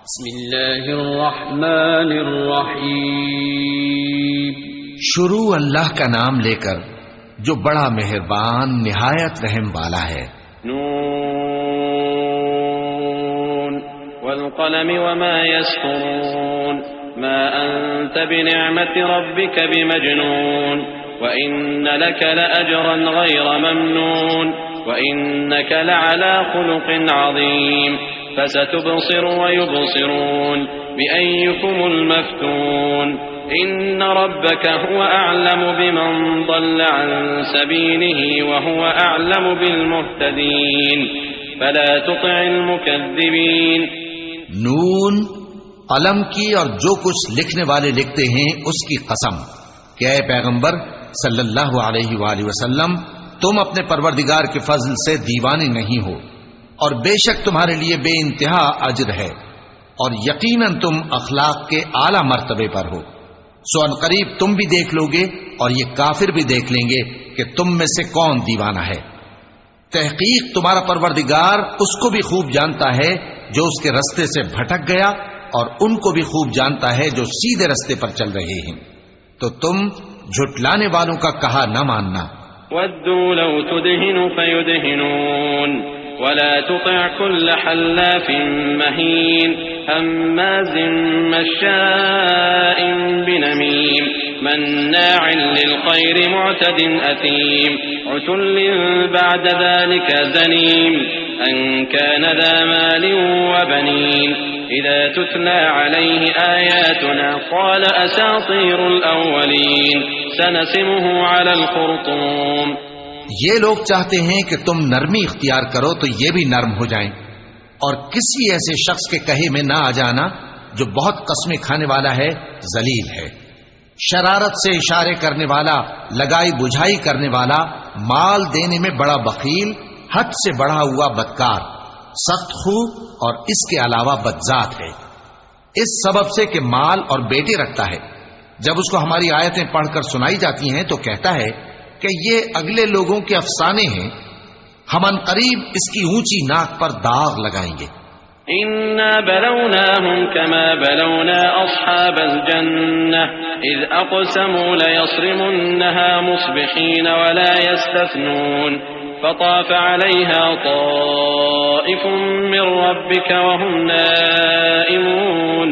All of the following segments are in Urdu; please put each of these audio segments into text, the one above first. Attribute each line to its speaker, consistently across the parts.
Speaker 1: بسم اللہ الرحمن الرحیم.
Speaker 2: شروع اللہ کا نام لے کر جو بڑا مہربان نہایت رحم والا ہے.
Speaker 3: نون والقلم وما يسطرون ما أنت بنعمة ربك بمجنون وإن لك لأجرا غير ممنون وإنك لعلى خلق عظيم فستبصر ويبصرون بأيكم المفتون إن ربك هو أعلم بمن ضل عن سبيله وهو أعلم بالمهتدين فلا تطع المكذبين.
Speaker 2: نون قلم کی اور جو کچھ لکھنے والے لکھتے ہیں اس کی قسم کہ اے پیغمبر صلی اللہ علیہ وآلہ وسلم تم اپنے پروردگار کے فضل سے دیوانے نہیں ہو اور بے شک تمہارے لیے بے انتہا اجر ہے اور یقیناً تم اخلاق کے اعلی مرتبے پر ہو. سو ان قریب تم بھی دیکھ لو گے اور یہ کافر بھی دیکھ لیں گے کہ تم میں سے کون دیوانہ ہے. تحقیق تمہارا پروردگار اس کو بھی خوب جانتا ہے جو اس کے رستے سے بھٹک گیا اور ان کو بھی خوب جانتا ہے جو سیدھے رستے پر چل رہے ہیں. تو تم جھٹلانے والوں کا کہا نہ ماننا.
Speaker 3: وَدُّوا لَوْ تُدْهِنُ فَيُدْهِنُونَ وَلَا تُطِعْ كُلَّ حَلَّافٍ مَّهِينٍ هَمَّازٍ مَّشَّاءٍ بِنَمِيمٍ مَّنَّاعٍ لِّلْخَيْرِ مُعْتَدٍ أَثِيمٍ عُتُلٍّ بَعْدَ ذَلِكَ زَنِيمٍ أَن كَانَ ذَا مَالٍ وَبَنِينَ إِذَا تُتْلَى عَلَيْهِ آيَاتُنَا قَالَ أَسَاطِيرُ الْأَوَّلِينَ سَنَسِمُهُ عَلَى الْخُرْطُومِ.
Speaker 2: یہ لوگ چاہتے ہیں کہ تم نرمی اختیار کرو تو یہ بھی نرم ہو جائیں اور کسی ایسے شخص کے کہے میں نہ آ جانا جو بہت قسمیں کھانے والا ہے، ذلیل ہے، شرارت سے اشارے کرنے والا، لگائی بجھائی کرنے والا، مال دینے میں بڑا بخیل، حد سے بڑھا ہوا بدکار، سخت خو اور اس کے علاوہ بدذات ہے. اس سبب سے کہ مال اور بیٹے رکھتا ہے، جب اس کو ہماری آیتیں پڑھ کر سنائی جاتی ہیں تو کہتا ہے کہ یہ اگلے لوگوں کے افسانے ہیں، ہم ان قریب اس کی اونچی ناک پر داغ لگائیں گے.
Speaker 3: إنا بلوناهم كما بلونا أصحاب الجنة إذ أقسموا ليصرمنها مصبحين ولا يستثنون فطاف عليها طائف من ربك وهم نائمون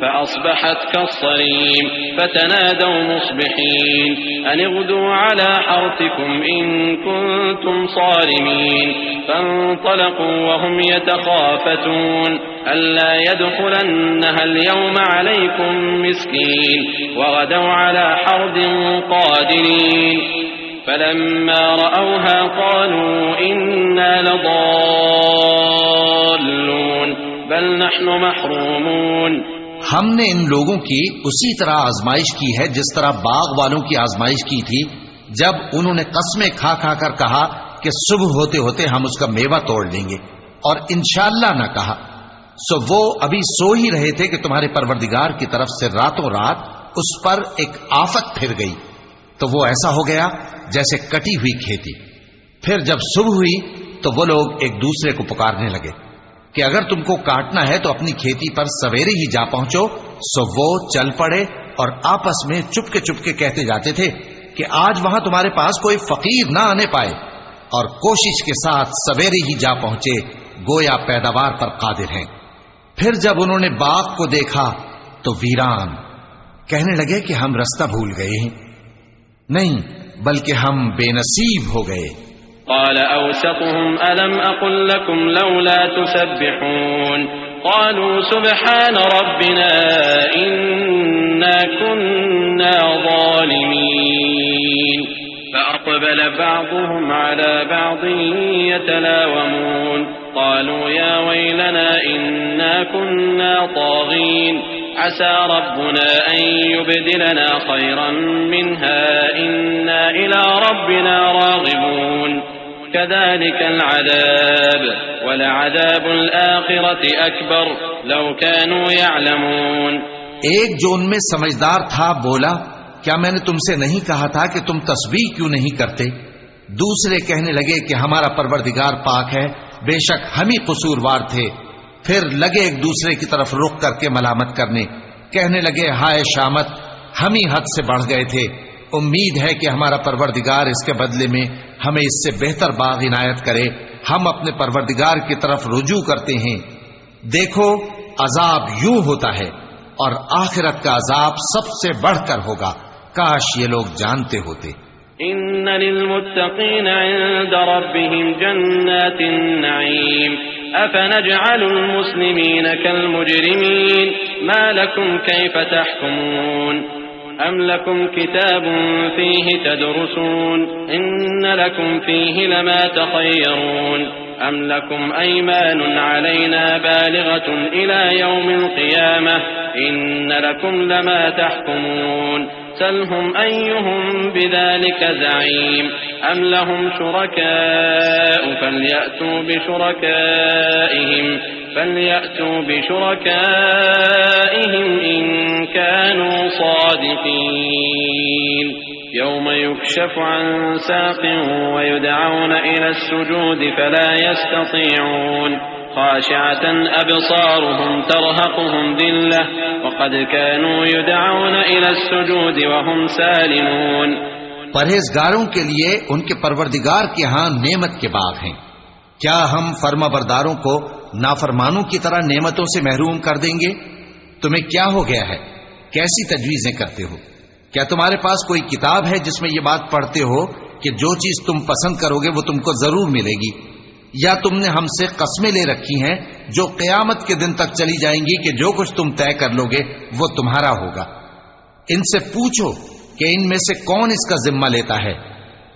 Speaker 3: فأصبحت كالصريم فتنادوا مصبحين أن اغدوا على حرثكم إن كنتم صارمين فانطلقوا وهم يتخافتون ألا يدخلنها اليوم عليكم مسكين وغدوا على حرد قادرين فلما رأوها قالوا إنا لضالون بل نحن محرومون.
Speaker 2: ہم نے ان لوگوں کی اسی طرح آزمائش کی ہے جس طرح باغ والوں کی آزمائش کی تھی جب انہوں نے قسمیں کھا کھا کر کہا کہ صبح ہوتے ہوتے ہم اس کا میوہ توڑ لیں گے اور انشاءاللہ نہ کہا. سو وہ ابھی سو ہی رہے تھے کہ تمہارے پروردگار کی طرف سے راتوں رات اس پر ایک آفت پھر گئی تو وہ ایسا ہو گیا جیسے کٹی ہوئی کھیتی. پھر جب صبح ہوئی تو وہ لوگ ایک دوسرے کو پکارنے لگے کہ اگر تم کو کاٹنا ہے تو اپنی کھیتی پر سویرے ہی جا پہنچو. سو وہ چل پڑے اور آپس میں چپ کے کہتے جاتے تھے کہ آج وہاں تمہارے پاس کوئی فقیر نہ آنے پائے، اور کوشش کے ساتھ سویرے ہی جا پہنچے گویا پیداوار پر قادر ہیں. پھر جب انہوں نے باغ کو دیکھا تو ویران، کہنے لگے کہ ہم رستہ بھول گئے ہیں، نہیں بلکہ ہم بے نصیب ہو گئے.
Speaker 3: قال أوسطهم ألم أقل لكم لولا تسبحون قالوا سبحان ربنا إنا كنا ظالمين فأقبل بعضهم على بعض يتلاومون قالوا يا ويلنا إنا كنا طاغين عسى ربنا أن يبدلنا خيرا منها إنا إلى ربنا راغبون كذلك العذاب ولعذاب الآخرة أكبر لو كانوا يعلمون.
Speaker 2: ایک جو ان میں سمجھدار تھا بولا کیا میں نے تم سے نہیں کہا تھا کہ تم تسبیح کیوں نہیں کرتے؟ دوسرے کہنے لگے کہ ہمارا پروردگار پاک ہے، بے شک ہم ہی قصوروار تھے، پھر لگے ایک دوسرے کی طرف رخ کر کے ملامت کرنے، کہنے لگے ہائے شامت، ہم ہی حد سے بڑھ گئے تھے، امید ہے کہ ہمارا پروردگار اس کے بدلے میں ہمیں اس سے بہتر باغ عنایت کرے، ہم اپنے پروردگار کی طرف رجوع کرتے ہیں۔ دیکھو عذاب یوں ہوتا ہے اور آخرت کا عذاب سب سے بڑھ کر ہوگا، کاش یہ لوگ جانتے ہوتے۔
Speaker 3: ان للمتقین عند ربهم جنات النعیم افنجعل المسلمین كالمجرمین ما لكم كيف تحكمون ام لكم كتاب فيه تدرسون ان لكم فيه لما تخيرون ام لكم ايمان علينا بالغة الى يوم القيامة ان لكم لما تحكمون سلهم أيهم بذلك زعيم أم لهم شركاء فليأتوا بشركائهم إن كانوا صادقين يوم يكشف عن ساق ويدعون إلى السجود فلا يستطيعون خاشعة أبصارهم ترهقهم ذلة وقد كانوا يدعون إلى السجود وهم سالمون۔
Speaker 2: پرہیزگاروں کے لیے ان کے پروردگار کے ہاں نعمت کے باغ ہیں، کیا ہم فرما برداروں کو نافرمانوں کی طرح نعمتوں سے محروم کر دیں گے؟ تمہیں کیا ہو گیا ہے؟ کیسی تجویزیں کرتے ہو؟ کیا تمہارے پاس کوئی کتاب ہے جس میں یہ بات پڑھتے ہو کہ جو چیز تم پسند کرو گے وہ تم کو ضرور ملے گی؟ یا تم نے ہم سے قسمیں لے رکھی ہیں جو قیامت کے دن تک چلی جائیں گی کہ جو کچھ تم طے کر لو گے وہ تمہارا ہوگا؟ ان سے پوچھو کہ ان میں سے کون اس کا ذمہ لیتا ہے؟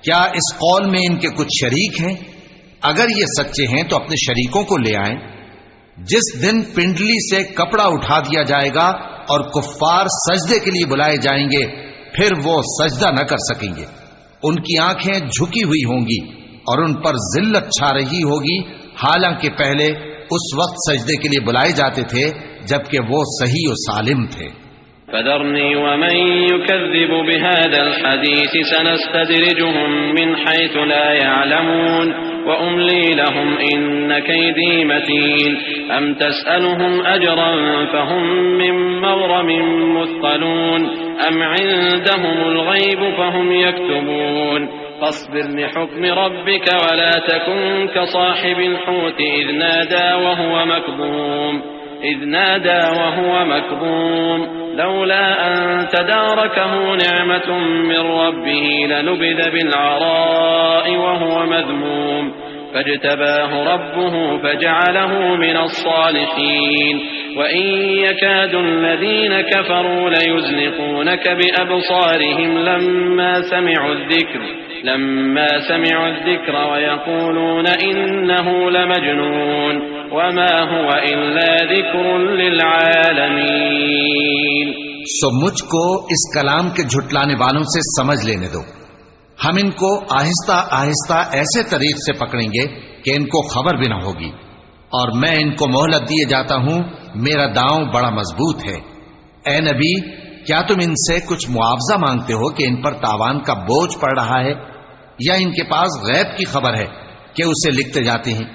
Speaker 2: کیا اس قول میں ان کے کچھ شریک ہیں؟ اگر یہ سچے ہیں تو اپنے شریکوں کو لے آئیں۔ جس دن پنڈلی سے کپڑا اٹھا دیا جائے گا اور کفار سجدے کے لیے بلائے جائیں گے، پھر وہ سجدہ نہ کر سکیں گے، ان کی آنکھیں جھکی ہوئی ہوں گی اور ان پر ذلت چھا رہی ہوگی، حالانکہ پہلے اس وقت سجدے کے لیے بلائے جاتے تھے جبکہ وہ صحیح و سالم تھے۔
Speaker 3: فذرني ومن يكذب بهذا الحديث سنستدرجهم من حيث لا يعلمون وأملي لهم إن كيدي متين أم تسألهم أجرا فهم من مغرم مثقلون أم عندهم الغيب فهم يكتبون فاصبر لحكم ربك ولا تكن كصاحب الحوت إذ نادى وهو مكظوم لولا أن تداركه نعمة من ربه لنبذ بالعراء وهو مذموم فاجتباه ربه فجعله من الصالحين وإن يكاد الذين كفروا ليزلقونك بأبصارهم لما سمعوا الذكر ويقولون إنه لمجنون وما هو إلا ذكر للعالمين۔
Speaker 2: سو مجھ کو اس کلام کے جھٹلانے والوں سے سمجھ لینے دو، ہم ان کو آہستہ آہستہ ایسے طریق سے پکڑیں گے کہ ان کو خبر بھی نہ ہوگی، اور میں ان کو مہلت دیے جاتا ہوں، میرا داؤں بڑا مضبوط ہے۔ اے نبی، کیا تم ان سے کچھ معاوضہ مانگتے ہو کہ ان پر تاوان کا بوجھ پڑ رہا ہے، یا ان کے پاس غیب کی خبر ہے کہ اسے لکھتے جاتے ہیں؟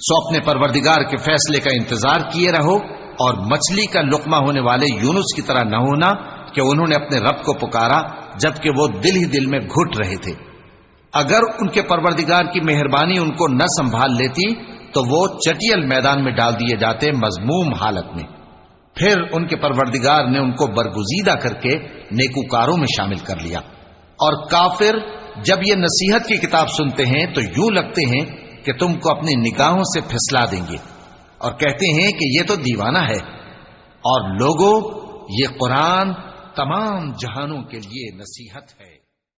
Speaker 2: سو اپنے پروردگار کے فیصلے کا انتظار کیے رہو، اور مچھلی کا لقمہ ہونے والے یونس کی طرح نہ ہونا کہ انہوں نے اپنے رب کو پکارا جبکہ وہ دل ہی دل میں گھٹ رہے تھے۔ اگر ان کے پروردگار کی مہربانی ان کو نہ سنبھال لیتی تو وہ چٹیل میدان میں ڈال دیے جاتے مذموم حالت میں۔ پھر ان کے پروردگار نے ان کو برگزیدہ کر کے نیکوکاروں میں شامل کر لیا۔ اور کافر جب یہ نصیحت کی کتاب سنتے ہیں تو یوں لگتے ہیں کہ تم کو اپنی نگاہوں سے پھسلا دیں گے، اور کہتے ہیں کہ یہ تو دیوانہ ہے۔ اور لوگوں، یہ قرآن تمام جہانوں کے لیے نصیحت ہے۔